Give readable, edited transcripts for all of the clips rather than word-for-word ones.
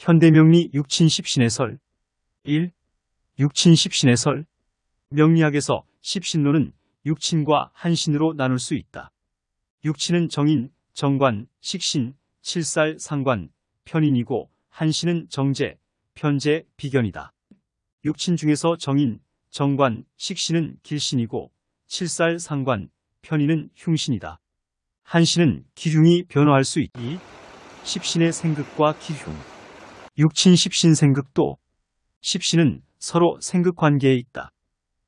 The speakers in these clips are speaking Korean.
현대명리 육친십신해설 1. 육친십신해설. 명리학에서 십신론은 육친과 한신으로 나눌 수 있다. 육친은 정인, 정관, 식신, 칠살, 상관, 편인이고 한신은 정제, 편제, 비견이다. 육친 중에서 정인, 정관, 식신은 길신이고 칠살, 상관, 편인은 흉신이다. 한신은 기흉이 변화할 수 있다. 2. 십신의 생극과 기흉. 육친 십신 생극도. 십신은 서로 생극관계에 있다.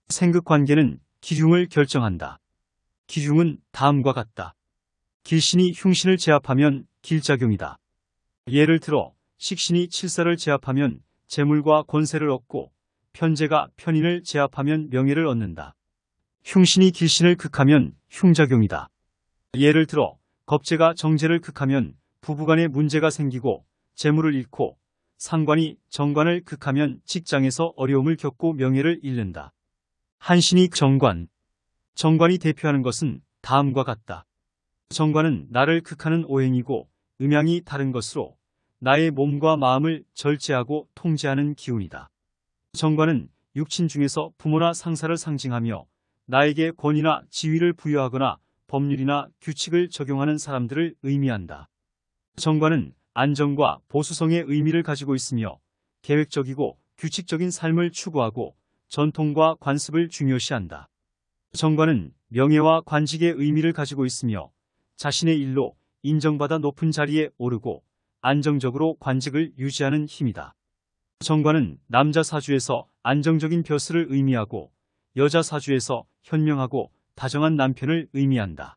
생극관계는 기흉을 결정한다. 기흉은 다음과 같다. 길신이 흉신을 제압하면 길작용이다. 예를 들어 식신이 칠살을 제압하면 재물과 권세를 얻고 편제가 편인을 제압하면 명예를 얻는다. 흉신이 길신을 극하면 흉작용이다. 예를 들어 겁재가 정제를 극하면 부부간에 문제가 생기고 재물을 잃고 상관이 정관을 극하면 직장에서 어려움을 겪고 명예를 잃는다. 한신이 정관. 정관이 대표하는 것은 다음과 같다. 정관은 나를 극하는 오행이고 음양이 다른 것으로 나의 몸과 마음을 절제하고 통제하는 기운이다. 정관은 육친 중에서 부모나 상사를 상징하며 나에게 권위나 지위를 부여하거나 법률이나 규칙을 적용하는 사람들을 의미한다. 정관은 안정과 보수성의 의미를 가지고 있으며 계획적이고 규칙적인 삶을 추구하고 전통과 관습을 중요시한다. 정관은 명예와 관직의 의미를 가지고 있으며 자신의 일로 인정받아 높은 자리에 오르고 안정적으로 관직을 유지하는 힘이다. 정관은 남자 사주에서 안정적인 벼슬을 의미하고 여자 사주에서 현명하고 다정한 남편을 의미한다.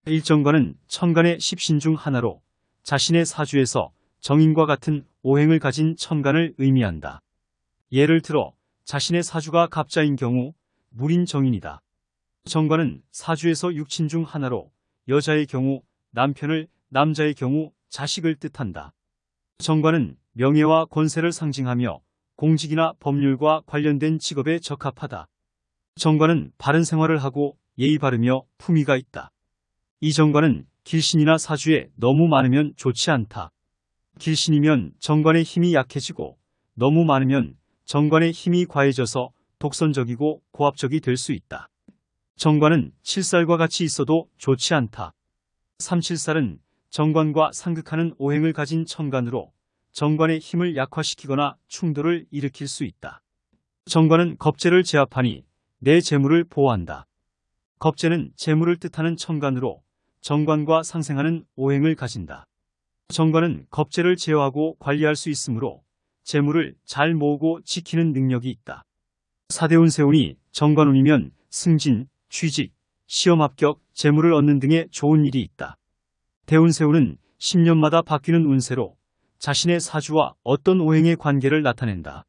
일정관은 천간의 십신 중 하나로 자신의 사주에서 정인과 같은 오행을 가진 천간을 의미한다. 예를 들어 자신의 사주가 갑자인 경우 물인 정인이다. 정관은 사주에서 육친 중 하나로 여자의 경우 남편을, 남자의 경우 자식을 뜻한다. 정관은 명예와 권세를 상징하며 공직이나 법률과 관련된 직업에 적합하다. 정관은 바른 생활을 하고 예의 바르며 품위가 있다. 이 정관은 길신이나 사주에 너무 많으면 좋지 않다. 길신이면 정관의 힘이 약해지고 너무 많으면 정관의 힘이 과해져서 독선적이고 고압적이 될 수 있다. 정관은 칠살과 같이 있어도 좋지 않다. 삼칠살은 정관과 상극하는 오행을 가진 천간으로 정관의 힘을 약화시키거나 충돌을 일으킬 수 있다. 정관은 겁재를 제압하니 내 재물을 보호한다. 겁재는 재물을 뜻하는 천간으로 정관과 상생하는 오행을 가진다. 정관은 겁재를 제어하고 관리할 수 있으므로 재물을 잘 모으고 지키는 능력이 있다. 사대운세운이 정관운이면 승진, 취직, 시험 합격, 재물을 얻는 등의 좋은 일이 있다. 대운세운은 10년마다 바뀌는 운세로 자신의 사주와 어떤 오행의 관계를 나타낸다.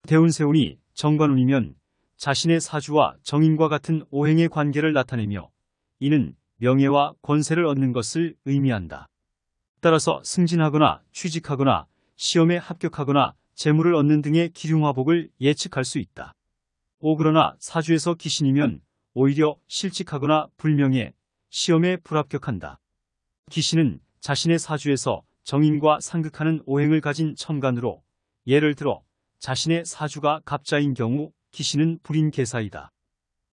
대운세운이 정관운이면 자신의 사주와 정인과 같은 오행의 관계를 나타내며 이는 명예와 권세를 얻는 것을 의미한다. 따라서 승진하거나 취직하거나 시험에 합격하거나 재물을 얻는 등의 기륭화복을 예측할 수 있다. 그러나 사주에서 기신이면 오히려 실직하거나 불명예, 시험에 불합격한다. 기신은 자신의 사주에서 정인과 상극하는 오행을 가진 천간으로 예를 들어 자신의 사주가 갑자인 경우 기신은 불인계사이다.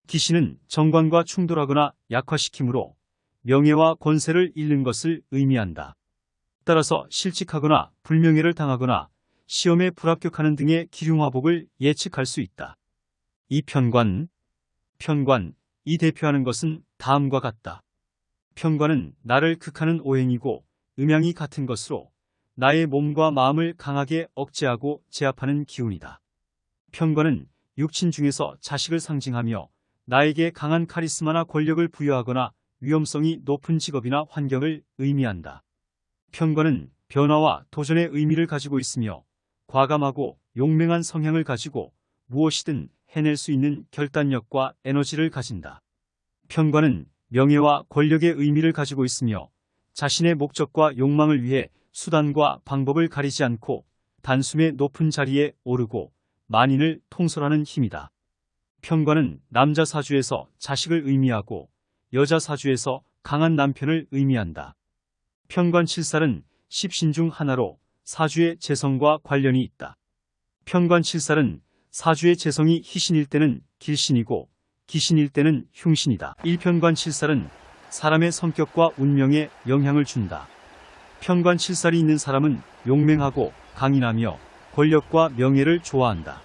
기신은 정관과 충돌하거나 약화시키므로 명예와 권세를 잃는 것을 의미한다. 따라서 실직하거나 불명예를 당하거나 시험에 불합격하는 등의 기륭화복을 예측할 수 있다. 이 편관이 대표하는 것은 다음과 같다. 편관은 나를 극하는 오행이고 음양이 같은 것으로 나의 몸과 마음을 강하게 억제하고 제압하는 기운이다. 편관은 육친 중에서 자식을 상징하며 나에게 강한 카리스마나 권력을 부여하거나 위험성이 높은 직업이나 환경을 의미한다. 편관은 변화와 도전의 의미를 가지고 있으며 과감하고 용맹한 성향을 가지고 무엇이든 해낼 수 있는 결단력과 에너지를 가진다. 편관은 명예와 권력의 의미를 가지고 있으며 자신의 목적과 욕망을 위해 수단과 방법을 가리지 않고 단숨에 높은 자리에 오르고 만인을 통솔하는 힘이다. 편관은 남자 사주에서 자식을 의미하고 여자 사주에서 강한 남편을 의미한다. 편관 칠살은 십신 중 하나로 사주의 재성과 관련이 있다. 편관칠살은 사주의 재성이 희신일 때는 길신이고 기신일 때는 흉신이다. 일편관칠살은 사람의 성격과 운명에 영향을 준다. 편관칠살이 있는 사람은 용맹하고 강인하며 권력과 명예를 좋아한다.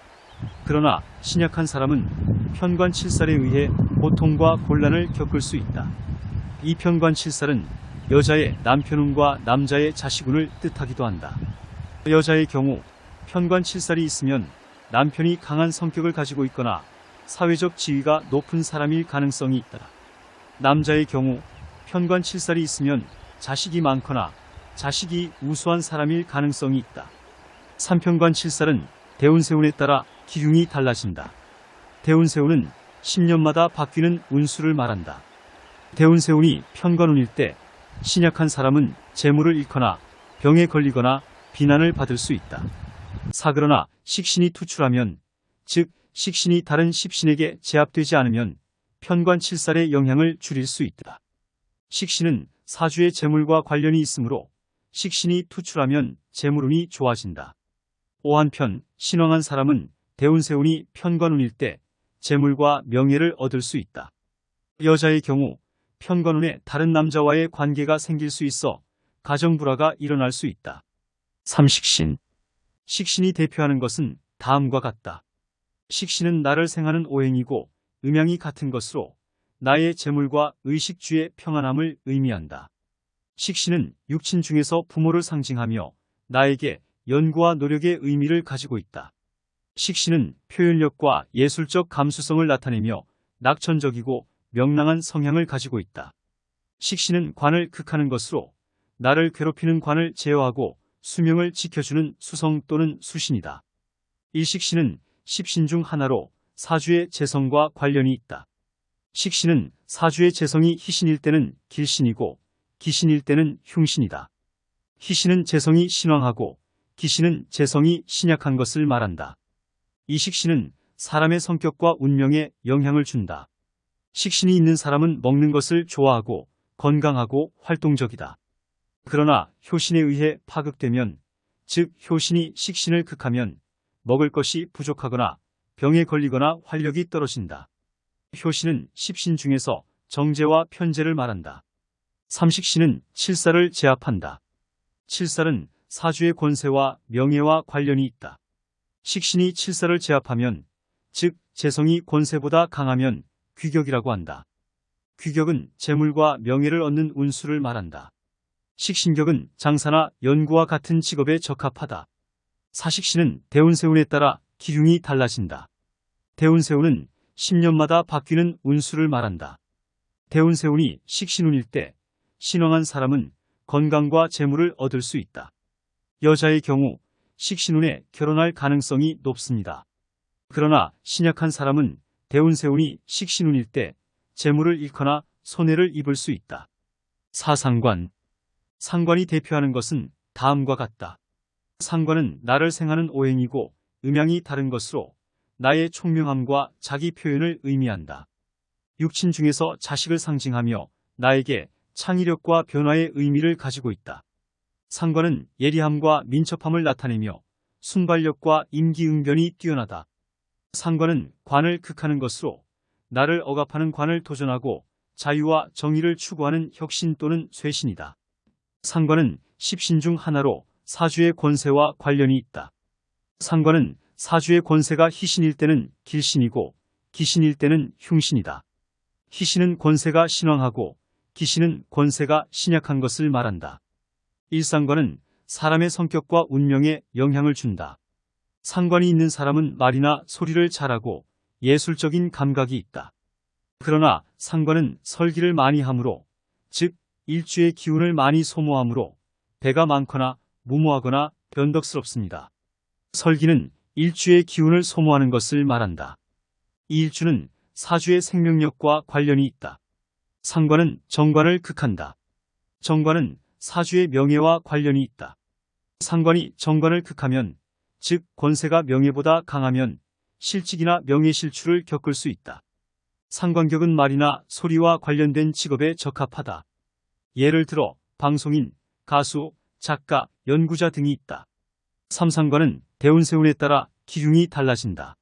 그러나 신약한 사람은 편관칠살에 의해 고통과 곤란을 겪을 수 있다. 이 편관칠살은 여자의 남편운과 남자의 자식운을 뜻하기도 한다. 여자의 경우 편관칠살이 있으면 남편이 강한 성격을 가지고 있거나 사회적 지위가 높은 사람일 가능성이 있다. 남자의 경우 편관칠살이 있으면 자식이 많거나 자식이 우수한 사람일 가능성이 있다. 삼편관칠살은 대운세운에 따라 기흉이 달라진다. 대운세운은 10년마다 바뀌는 운수를 말한다. 대운세운이 편관운일 때 신약한 사람은 재물을 잃거나 병에 걸리거나 비난을 받을 수 있다. 그러나 식신이 투출하면, 즉 식신이 다른 십신에게 제압되지 않으면 편관칠살의 영향을 줄일 수 있다. 식신은 사주의 재물과 관련이 있으므로 식신이 투출하면 재물운이 좋아진다. 오한편 신왕한 사람은 대운세운이 편관운일 때 재물과 명예를 얻을 수 있다. 여자의 경우 편관운에 다른 남자와의 관계가 생길 수 있어 가정불화가 일어날 수 있다. 삼식신. 식신이 대표하는 것은 다음과 같다. 식신은 나를 생하는 오행이고 음양이 같은 것으로 나의 재물과 의식주의 평안함을 의미한다. 식신은 육친 중에서 부모를 상징하며 나에게 연구와 노력의 의미를 가지고 있다. 식신은 표현력과 예술적 감수성을 나타내며 낙천적이고 명랑한 성향을 가지고 있다. 식신은 관을 극하는 것으로 나를 괴롭히는 관을 제어하고 수명을 지켜주는 수성 또는 수신이다. 일식신은 십신 중 하나로 사주의 재성과 관련이 있다. 식신은 사주의 재성이 희신일 때는 길신이고 기신일 때는 흉신이다. 희신은 재성이 신왕하고 기신은 재성이 신약한 것을 말한다. 이 식신은 사람의 성격과 운명에 영향을 준다. 식신이 있는 사람은 먹는 것을 좋아하고 건강하고 활동적이다. 그러나 효신에 의해 파극되면, 즉 효신이 식신을 극하면 먹을 것이 부족하거나 병에 걸리거나 활력이 떨어진다. 효신은 십신 중에서 정제와 편제를 말한다. 삼식신은 칠살을 제압한다. 칠살은 사주의 권세와 명예와 관련이 있다. 식신이 칠살을 제압하면, 즉 재성이 권세보다 강하면 귀격이라고 한다. 귀격은 재물과 명예를 얻는 운수를 말한다. 식신격은 장사나 연구와 같은 직업에 적합하다. 사식신은 대운세운에 따라 기흉이 달라진다. 대운세운은 10년마다 바뀌는 운수를 말한다. 대운세운이 식신운일 때 신왕한 사람은 건강과 재물을 얻을 수 있다. 여자의 경우 식신운에 결혼할 가능성이 높습니다. 그러나 신약한 사람은 대운세운이 식신운일 때 재물을 잃거나 손해를 입을 수 있다. 사상관. 상관이 대표하는 것은 다음과 같다. 상관은 나를 생하는 오행이고 음양이 다른 것으로 나의 총명함과 자기 표현을 의미한다. 육친 중에서 자식을 상징하며 나에게 창의력과 변화의 의미를 가지고 있다. 상관은 예리함과 민첩함을 나타내며 순발력과 임기응변이 뛰어나다. 상관은 관을 극하는 것으로 나를 억압하는 관을 도전하고 자유와 정의를 추구하는 혁신 또는 쇄신이다. 상관은 십신 중 하나로 사주의 권세와 관련이 있다. 상관은 사주의 권세가 희신일 때는 길신이고 기신일 때는 흉신이다. 희신은 권세가 신왕하고 기신은 권세가 신약한 것을 말한다. 일상관은 사람의 성격과 운명에 영향을 준다. 상관이 있는 사람은 말이나 소리를 잘하고 예술적인 감각이 있다. 그러나 상관은 설기를 많이 하므로, 즉 일주의 기운을 많이 소모하므로 배가 많거나 무모하거나 변덕스럽습니다. 설기는 일주의 기운을 소모하는 것을 말한다. 이 일주는 사주의 생명력과 관련이 있다. 상관은 정관을 극한다. 정관은 사주의 명예와 관련이 있다. 상관이 정관을 극하면, 즉 권세가 명예보다 강하면 실직이나 명예실추를 겪을 수 있다. 상관격은 말이나 소리와 관련된 직업에 적합하다. 예를 들어 방송인, 가수, 작가, 연구자 등이 있다. 삼상관은 대운세운에 따라 기흉이 달라진다.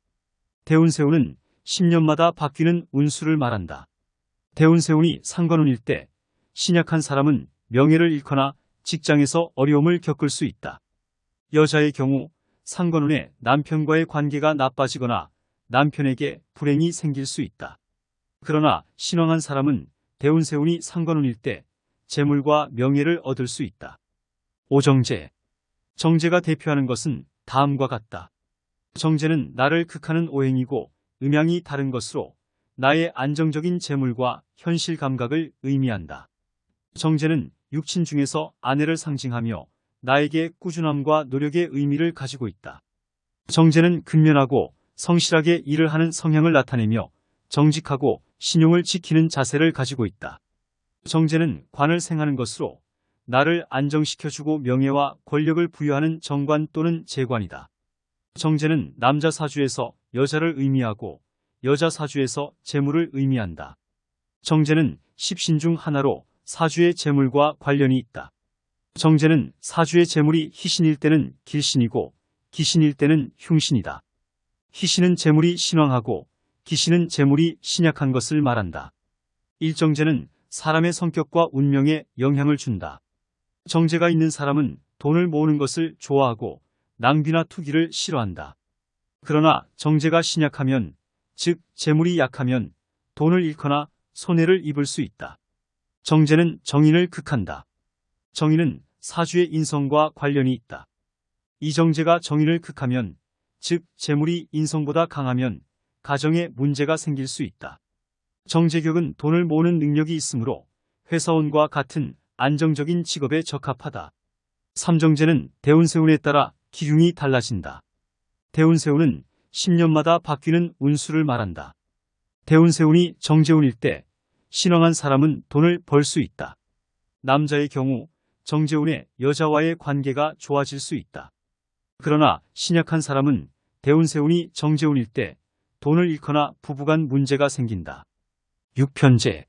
대운세운은 10년마다 바뀌는 운수를 말한다. 대운세운이 상관운일 때 신약한 사람은 명예를 잃거나 직장에서 어려움을 겪을 수 있다. 여자의 경우 상관운에 남편과의 관계가 나빠지거나 남편에게 불행이 생길 수 있다. 그러나 신왕한 사람은 대운세운이 상관운일 때 재물과 명예를 얻을 수 있다. 오정재. 정재가 대표하는 것은 다음과 같다. 정재는 나를 극하는 오행이고 음양이 다른 것으로 나의 안정적인 재물과 현실 감각을 의미한다. 정재는 육친 중에서 아내를 상징하며 나에게 꾸준함과 노력의 의미를 가지고 있다. 정재는 근면하고 성실하게 일을 하는 성향을 나타내며 정직하고 신용을 지키는 자세를 가지고 있다. 정재는 관을 생하는 것으로 나를 안정시켜주고 명예와 권력을 부여하는 정관 또는 재관이다. 정재는 남자 사주에서 여자를 의미하고 여자 사주에서 재물을 의미한다. 정재는 십신 중 하나로 사주의 재물과 관련이 있다. 정재는 사주의 재물이 희신일 때는 길신이고 기신일 때는 흉신이다. 희신은 재물이 신왕하고 기신은 재물이 신약한 것을 말한다. 일정재는 사람의 성격과 운명에 영향을 준다. 정재가 있는 사람은 돈을 모으는 것을 좋아하고 낭비나 투기를 싫어한다. 그러나 정재가 신약하면, 즉 재물이 약하면 돈을 잃거나 손해를 입을 수 있다. 정재는 정인을 극한다. 정인은 사주의 인성과 관련이 있다. 이 정재가 정인을 극하면, 즉 재물이 인성보다 강하면 가정에 문제가 생길 수 있다. 정재격은 돈을 모으는 능력이 있으므로 회사원과 같은 안정적인 직업에 적합하다. 삼정재는 대운세운에 따라 기흉이 달라진다. 대운세운은 10년마다 바뀌는 운수를 말한다. 대운세운이 정재운일 때 신왕한 사람은 돈을 벌 수 있다. 남자의 경우 정재운에 여자와의 관계가 좋아질 수 있다. 그러나 신약한 사람은 대운세운이 정재운일 때 돈을 잃거나 부부간 문제가 생긴다. 6편재.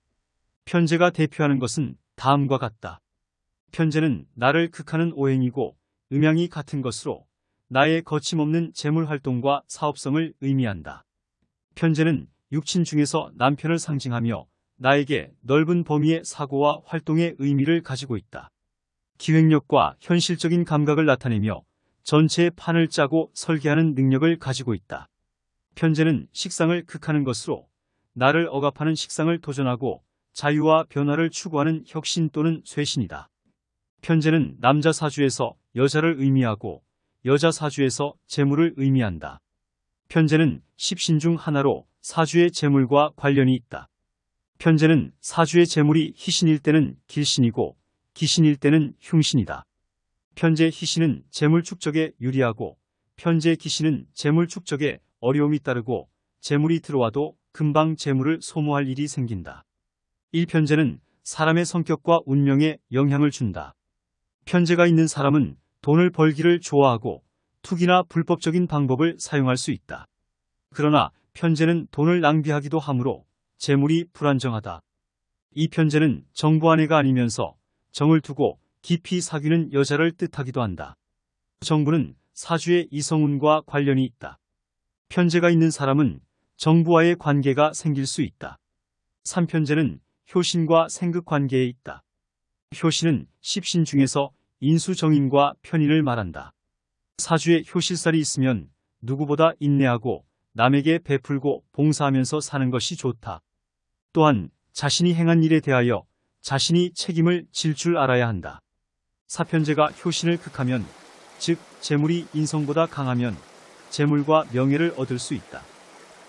편재가 대표하는 것은 다음과 같다. 편재는 나를 극하는 오행이고 음양이 같은 것으로 나의 거침없는 재물활동과 사업성을 의미한다. 편재는 육친 중에서 남편을 상징하며 나에게 넓은 범위의 사고와 활동의 의미를 가지고 있다. 기획력과 현실적인 감각을 나타내며 전체의 판을 짜고 설계하는 능력을 가지고 있다. 편재는 식상을 극하는 것으로 나를 억압하는 식상을 도전하고 자유와 변화를 추구하는 혁신 또는 쇄신이다. 편재는 남자 사주에서 여자를 의미하고 여자 사주에서 재물을 의미한다. 편재는 십신 중 하나로 사주의 재물과 관련이 있다. 편재는 사주의 재물이 희신일 때는 길신이고 기신일 때는 흉신이다. 편재 희신은 재물 축적에 유리하고 편재 기신은 재물 축적에 어려움이 따르고 재물이 들어와도 금방 재물을 소모할 일이 생긴다. 일편재는 사람의 성격과 운명에 영향을 준다. 편재가 있는 사람은 돈을 벌기를 좋아하고 투기나 불법적인 방법을 사용할 수 있다. 그러나 편재는 돈을 낭비하기도 하므로 재물이 불안정하다. 이 편재는 정부 아내가 아니면서 정을 두고 깊이 사귀는 여자를 뜻하기도 한다. 정부는 사주의 이성운과 관련이 있다. 편재가 있는 사람은 정부와의 관계가 생길 수 있다. 3편재는 효신과 생극 관계에 있다. 효신은 십신 중에서 인수정인과 편인을 말한다. 사주에 효실살이 있으면 누구보다 인내하고 남에게 베풀고 봉사하면서 사는 것이 좋다. 또한 자신이 행한 일에 대하여 자신이 책임을 질 줄 알아야 한다. 사편재가 효신을 극하면, 즉 재물이 인성보다 강하면 재물과 명예를 얻을 수 있다.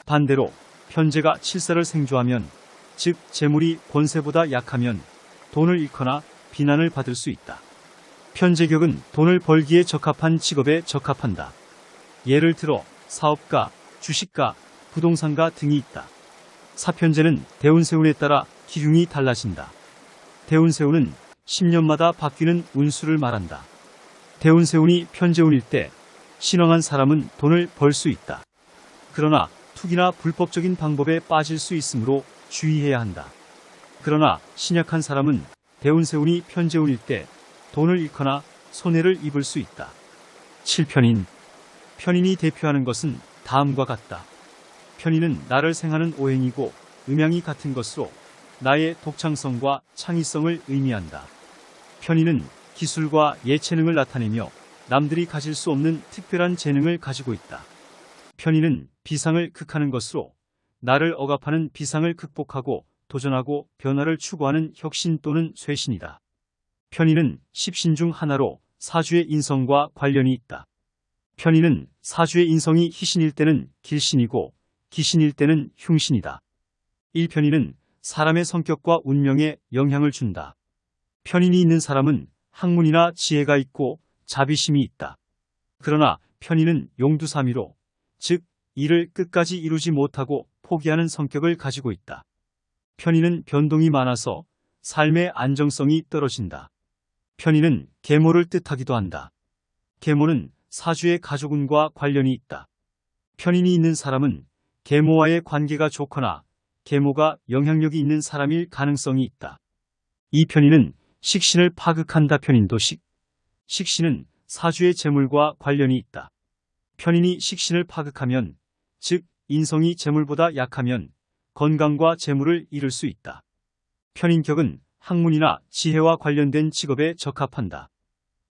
반대로 편재가 칠사를 생조하면, 즉 재물이 권세보다 약하면 돈을 잃거나 비난을 받을 수 있다. 편재격은 돈을 벌기에 적합한 직업에 적합한다. 예를 들어 사업가, 주식가, 부동산가 등이 있다. 사편재는 대운세운에 따라 기흉이 달라진다. 대운세운은 10년마다 바뀌는 운수를 말한다. 대운세운이 편재운일 때 신왕한 사람은 돈을 벌 수 있다. 그러나 투기나 불법적인 방법에 빠질 수 있으므로 주의해야 한다. 그러나 신약한 사람은 대운세운이 편재운일 때 돈을 잃거나 손해를 입을 수 있다. 7편인. 편인이 대표하는 것은 다음과 같다. 편인은 나를 생하는 오행이고 음양이 같은 것으로 나의 독창성과 창의성을 의미한다. 편인은 기술과 예체능을 나타내며 남들이 가질 수 없는 특별한 재능을 가지고 있다. 편인은 비상을 극하는 것으로 나를 억압하는 비상을 극복하고 도전하고 변화를 추구하는 혁신 또는 쇄신이다. 편인은 십신 중 하나로 사주의 인성과 관련이 있다. 편인은 사주의 인성이 희신일 때는 길신이고 기신일 때는 흉신이다. 1편인은 사람의 성격과 운명에 영향을 준다. 편인이 있는 사람은 학문이나 지혜가 있고 자비심이 있다. 그러나 편인은 용두사미로, 즉 일을 끝까지 이루지 못하고 포기하는 성격을 가지고 있다. 편인은 변동이 많아서 삶의 안정성이 떨어진다. 편인은 계모를 뜻하기도 한다. 계모는 사주의 가족운과 관련이 있다. 편인이 있는 사람은 계모와의 관계가 좋거나 계모가 영향력이 있는 사람일 가능성이 있다. 이 편인은 식신을 파극한다. 편인도 식신은 사주의 재물과 관련이 있다. 편인이 식신을 파극하면, 즉 인성이 재물보다 약하면 건강과 재물을 잃을 수 있다. 편인격은 학문이나 지혜와 관련된 직업에 적합한다.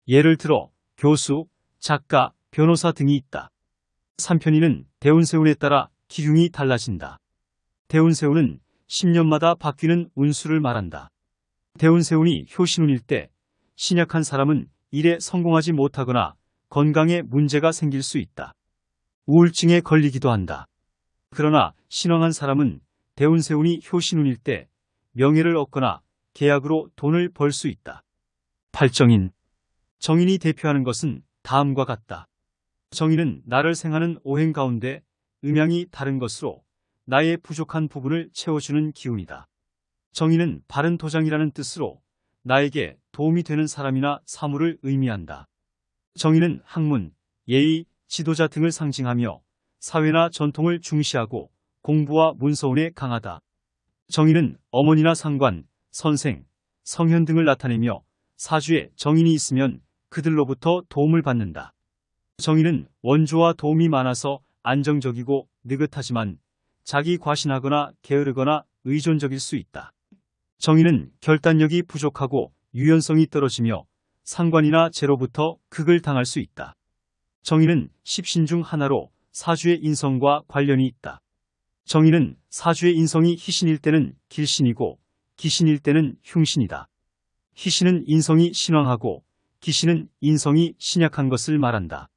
예를 들어 교수, 작가, 변호사 등이 있다. 3편인은 대운세운에 따라 기흉이 달라진다. 대운세운은 10년마다 바뀌는 운수를 말한다. 대운세운이 효신운일 때 신약한 사람은 일에 성공하지 못하거나 건강에 문제가 생길 수 있다. 우울증에 걸리기도 한다. 그러나 신왕한 사람은 대운세운이 효신운일 때 명예를 얻거나 계약으로 돈을 벌 수 있다. 8정인. 정인이 대표하는 것은 다음과 같다. 정인은 나를 생하는 오행 가운데 음양이 다른 것으로 나의 부족한 부분을 채워주는 기운이다. 정인은 바른 도장이라는 뜻으로 나에게 도움이 되는 사람이나 사물을 의미한다. 정인은 학문, 예의, 지도자 등을 상징하며 사회나 전통을 중시하고 공부와 문서운에 강하다. 정인은 어머니나 상관, 선생, 성현 등을 나타내며 사주에 정인이 있으면 그들로부터 도움을 받는다. 정인은 원조와 도움이 많아서 안정적이고 느긋하지만 자기 과신하거나 게으르거나 의존적일 수 있다. 정인은 결단력이 부족하고 유연성이 떨어지며 상관이나 재로부터 극을 당할 수 있다. 정인은 십신 중 하나로 사주의 인성과 관련이 있다. 정인은 사주의 인성이 희신일 때는 길신이고 기신일 때는 흉신이다. 희신은 인성이 신왕하고 기신은 인성이 신약한 것을 말한다.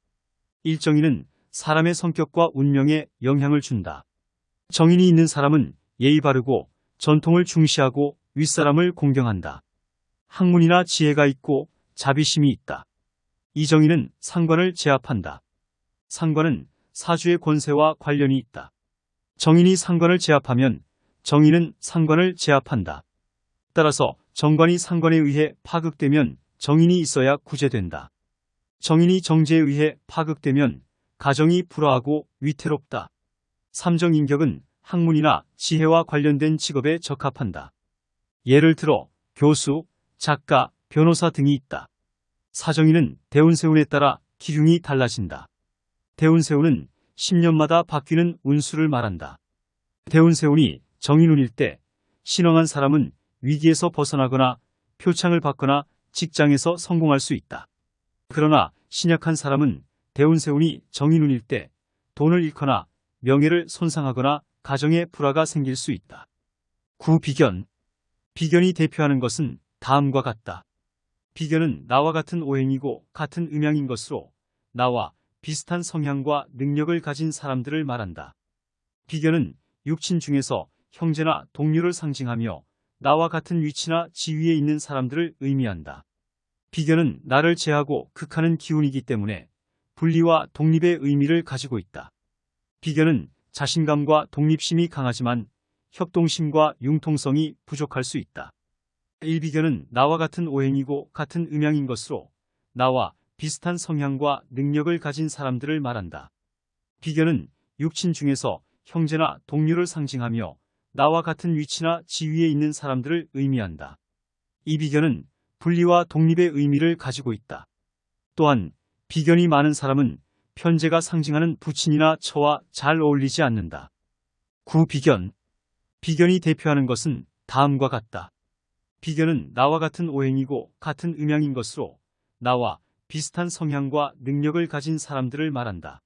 일정인은 사람의 성격과 운명에 영향을 준다. 정인이 있는 사람은 예의 바르고 전통을 중시하고 윗사람을 공경한다. 학문이나 지혜가 있고 자비심이 있다. 이 정인은 상관을 제압한다. 상관은 사주의 권세와 관련이 있다. 정인이 상관을 제압하면 정인은 상관을 제압한다. 따라서 정관이 상관에 의해 파극되면 정인이 있어야 구제된다. 정인이 정제에 의해 파극되면 가정이 불화하고 위태롭다. 삼정인격은 학문이나 지혜와 관련된 직업에 적합한다. 예를 들어 교수, 작가, 변호사 등이 있다. 사정인은 대운세운에 따라 기흉이 달라진다. 대운세운은 10년마다 바뀌는 운수를 말한다. 대운세운이 정인운일 때 신왕한 사람은 위기에서 벗어나거나 표창을 받거나 직장에서 성공할 수 있다. 그러나 신약한 사람은 대운세운이 정인운일 때 돈을 잃거나 명예를 손상하거나 가정에 불화가 생길 수 있다. 9. 비견. 비견이 대표하는 것은 다음과 같다. 비견은 나와 같은 오행이고 같은 음양인 것으로 나와 비슷한 성향과 능력을 가진 사람들을 말한다. 비견은 육친 중에서 형제나 동료를 상징하며 나와 같은 위치나 지위에 있는 사람들을 의미한다. 비견은 나를 제하고 극하는 기운이기 때문에 분리와 독립의 의미를 가지고 있다. 비견은 자신감과 독립심이 강하지만 협동심과 융통성이 부족할 수 있다. 일비견은 나와 같은 오행이고 같은 음양인 것으로 나와 비슷한 성향과 능력을 가진 사람들을 말한다. 비견은 육친 중에서 형제나 동료를 상징하며 나와 같은 위치나 지위에 있는 사람들을 의미한다. 이 비견은 분리와 독립의 의미를 가지고 있다. 또한 비견이 많은 사람은 편재가 상징하는 부친이나 처와 잘 어울리지 않는다. 구비견. 비견이 대표하는 것은 다음과 같다. 비견은 나와 같은 오행이고 같은 음양인 것으로 나와 비슷한 성향과 능력을 가진 사람들을 말한다.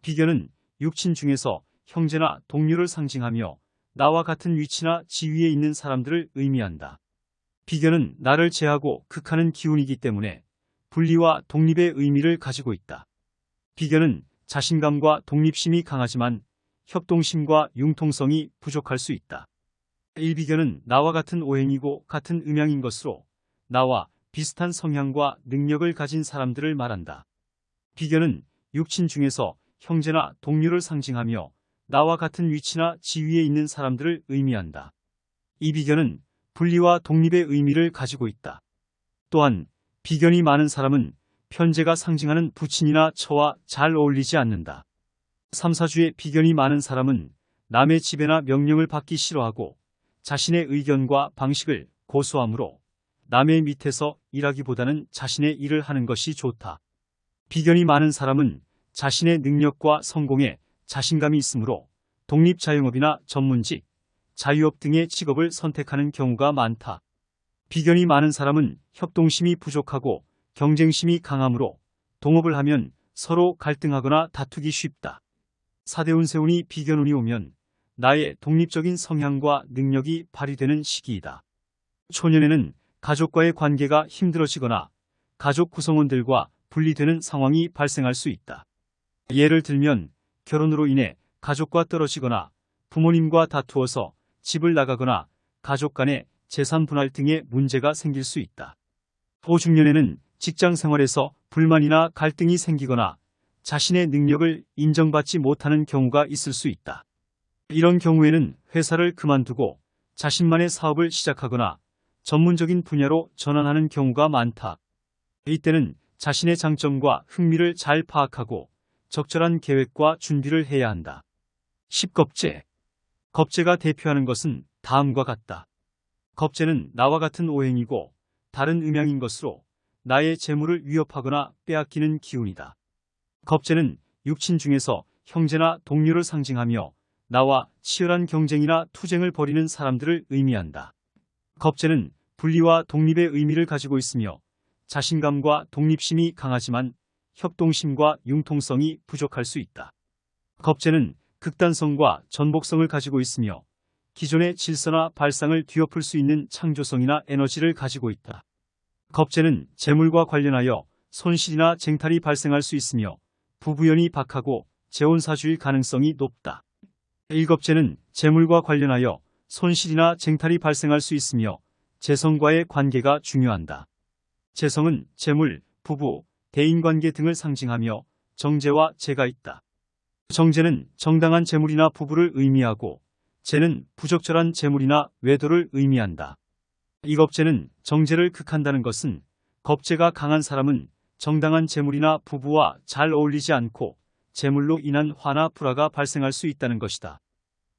비견은 육친 중에서 형제나 동료를 상징하며 나와 같은 위치나 지위에 있는 사람들을 의미한다. 비견은 나를 제하고 극하는 기운이기 때문에 분리와 독립의 의미를 가지고 있다. 비견은 자신감과 독립심이 강하지만 협동심과 융통성이 부족할 수 있다. 일비견은 나와 같은 오행이고 같은 음양인 것으로 나와 비슷한 성향과 능력을 가진 사람들을 말한다. 비견은 육친 중에서 형제나 동료를 상징하며 나와 같은 위치나 지위에 있는 사람들을 의미한다. 이 비견은 분리와 독립의 의미를 가지고 있다. 또한 비견이 많은 사람은 편재가 상징하는 부친이나 처와 잘 어울리지 않는다. 3, 4주에 비견이 많은 사람은 남의 지배나 명령을 받기 싫어하고 자신의 의견과 방식을 고수하므로 남의 밑에서 일하기보다는 자신의 일을 하는 것이 좋다. 비견이 많은 사람은 자신의 능력과 성공에 자신감이 있으므로 독립자영업이나 전문직, 자유업 등의 직업을 선택하는 경우가 많다. 비견이 많은 사람은 협동심이 부족하고 경쟁심이 강하므로 동업을 하면 서로 갈등하거나 다투기 쉽다. 사대운세운이 비견운이 오면 나의 독립적인 성향과 능력이 발휘되는 시기이다. 초년에는 가족과의 관계가 힘들어지거나 가족 구성원들과 분리되는 상황이 발생할 수 있다. 예를 들면 결혼으로 인해 가족과 떨어지거나 부모님과 다투어서 집을 나가거나 가족 간의 재산 분할 등의 문제가 생길 수 있다. 고중년에는 직장 생활에서 불만이나 갈등이 생기거나 자신의 능력을 인정받지 못하는 경우가 있을 수 있다. 이런 경우에는 회사를 그만두고 자신만의 사업을 시작하거나 전문적인 분야로 전환하는 경우가 많다. 이때는 자신의 장점과 흥미를 잘 파악하고 적절한 계획과 준비를 해야 한다. 10겁재. 겁재가 대표하는 것은 다음과 같다. 겁재는 나와 같은 오행이고 다른 음양인 것으로 나의 재물을 위협하거나 빼앗기는 기운이다. 겁재는 육친 중에서 형제나 동료를 상징하며 나와 치열한 경쟁이나 투쟁을 벌이는 사람들을 의미한다. 겁재는 분리와 독립의 의미를 가지고 있으며 자신감과 독립심이 강하지만 협동심과 융통성이 부족할 수 있다. 겁재는 극단성과 전복성을 가지고 있으며 기존의 질서나 발상을 뒤엎을 수 있는 창조성이나 에너지를 가지고 있다. 겁재는 재물과 관련하여 손실이나 쟁탈이 발생할 수 있으며 부부연이 박하고 재혼사주일 가능성이 높다. 일겁재는 재물과 관련하여 손실이나 쟁탈이 발생할 수 있으며 재성과의 관계가 중요한다. 재성은 재물, 부부, 대인관계 등을 상징하며 정재와 재가 있다. 정재는 정당한 재물이나 부부를 의미하고 재는 부적절한 재물이나 외도를 의미한다. 이겁재는 정재를 극한다는 것은 겁재가 강한 사람은 정당한 재물이나 부부와 잘 어울리지 않고 재물로 인한 화나 불화가 발생할 수 있다는 것이다.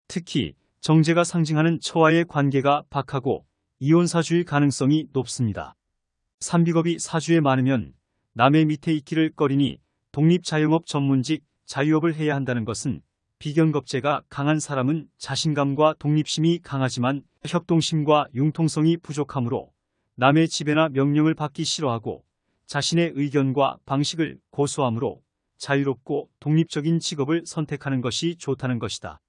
특히 정재가 상징하는 처와의 관계가 박하고 이혼사주일 가능성이 높습니다. 삼비겁이 사주에 많으면 남의 밑에 있기를 꺼리니 독립자영업 전문직 자유업을 해야 한다는 것은 비견겁재가 강한 사람은 자신감과 독립심이 강하지만 협동심과 융통성이 부족하므로 남의 지배나 명령을 받기 싫어하고 자신의 의견과 방식을 고수하므로 자유롭고 독립적인 직업을 선택하는 것이 좋다는 것이다.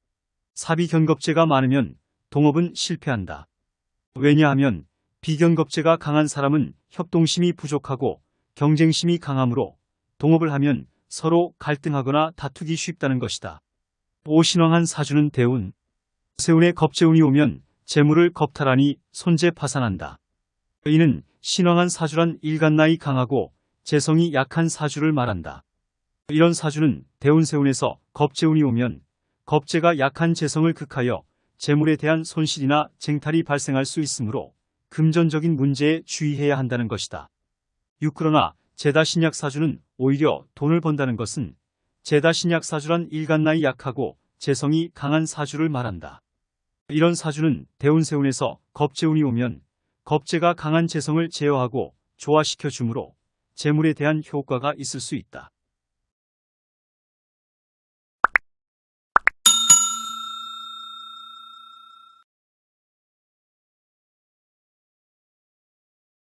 사비견겁재가 많으면 동업은 실패한다. 왜냐하면 비견겁재가 강한 사람은 협동심이 부족하고 경쟁심이 강하므로 동업을 하면 서로 갈등하거나 다투기 쉽다는 것이다. 오신왕한 사주는 대운. 세운에 겁재운이 오면 재물을 겁탈하니 손재 파산한다. 이는 신왕한 사주란 일간나이 강하고 재성이 약한 사주를 말한다. 이런 사주는 대운세운에서 겁재운이 오면 겁재가 약한 재성을 극하여 재물에 대한 손실이나 쟁탈이 발생할 수 있으므로 금전적인 문제에 주의해야 한다는 것이다. 그러나 재다신약 사주는 오히려 돈을 번다는 것은 재다신약 사주란 일간나이 약하고 재성이 강한 사주를 말한다. 이런 사주는 대운세운에서 겁재운이 오면 겁재가 강한 재성을 제어하고 조화시켜 주므로 재물에 대한 효과가 있을 수 있다.